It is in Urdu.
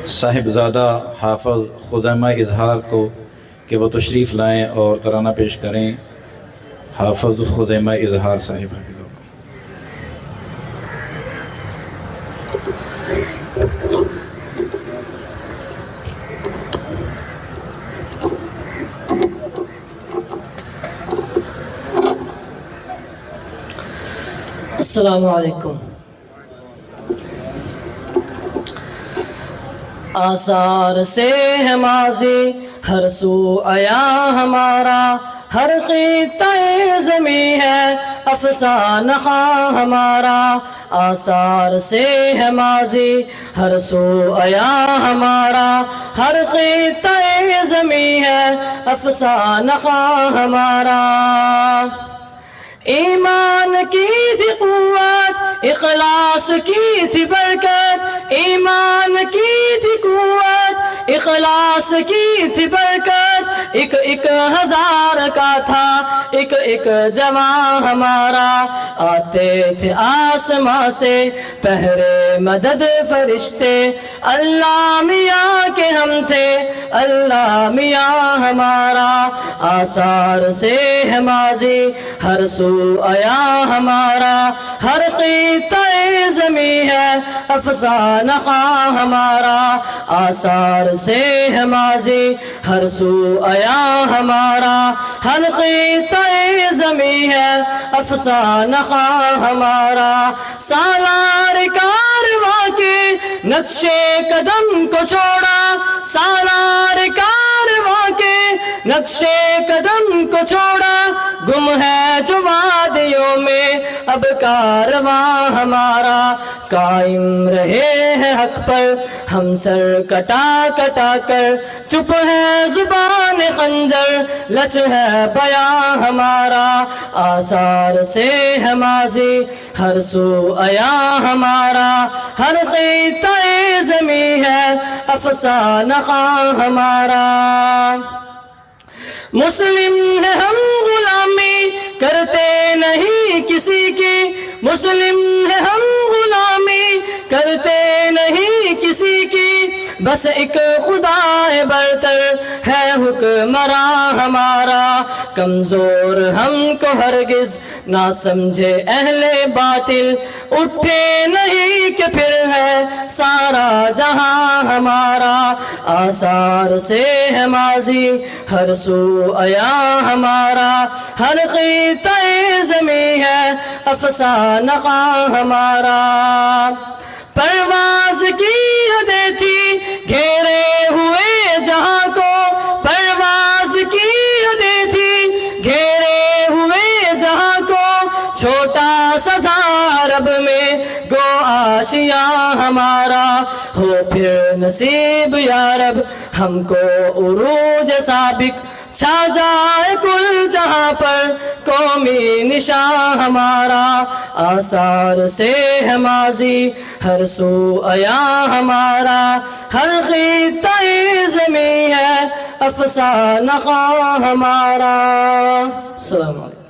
صاحبزادہ حافظ خزیمہ اظہار کو کہ وہ تشریف لائیں اور ترانہ پیش کریں۔ حافظ خزیمہ اظہار صاحب حافظ اللہ۔ السلام علیکم۔ آثار سے ہے ماضی ہر سو آیا ہمارا، ہر خطہ زمیں ہے افسانہ ہمارا۔ آثار سے ہے ماضی ہر سو آیا ہمارا، ہر خطہ زمیں ہے افسانہ ہمارا۔ ایمان کی تھی قوت، اخلاص کی تھی برکت، ایمان کی تھی قوت، اخلاص کی تھی برکت، ایک ہزار کا تھا ایک جوان ہمارا۔ آتے تھے آسماں سے پہرے مدد فرشتے، اللہ میاں کے ہم تھے اللہ میاں ہمارا۔ آثار سے ہے ماضی ہر سو آیا ہمارا، ہر خطہ زمیں ہے افسانہ ہمارا۔ آثار سے ہے ماضی ہر سو آیا ہمارا، ہر خطہ زمیں ہے افسانہ ہمارا۔ سالار کارواں کے نقشے قدم کو چھوڑا، سالار کارواں کے نقشے قدم کو چھوڑا، گم ہے جو وادیوں میں اب کارواں ہمارا۔ قائم رہے ہیں حق پر ہم سر کٹا کٹا کر، چپ ہے زبان خنجر لچ ہے بیاں ہمارا۔ آثار سے ہے ماضی ہر سو آیا ہمارا، ہر خطہ زمیں ہے افسانہ ہمارا۔ مسلم ہے ہم غلامی کرتے نہیں کسی کی، مسلم ہے ہم غلامی کرتے نہیں کسی کی، بس ایک خدا برتر ہے حکمراں ہمارا۔ کمزور ہم کو ہرگز نہ سمجھے اہل باطل، اٹھے نہیں کہ پھر ہے سارا جہاں ہمارا۔ آثار سے ہے ماضی ہر سو آیا ہمارا، ہر خطہ زمیں ہے افسانہ ہمارا۔ پرواز کی حدیں تھی گھیرے ہوئے جہاں کو، پرواز کی حدیں تھی گھیرے ہوئے جہاں کو، چھوٹا سا تھا عرب میں گو آشیاں ہمارا۔ ہو پھر نصیب یا رب ہم کو عروج سابق، چھا جائے کل جہاں پر قومی نشاں ہمارا۔ آثار سے ہے ماضی ہر سو آیا ہمارا، ہر خطہ زمیں ہے افسانہ ہمارا۔ السلام علیکم۔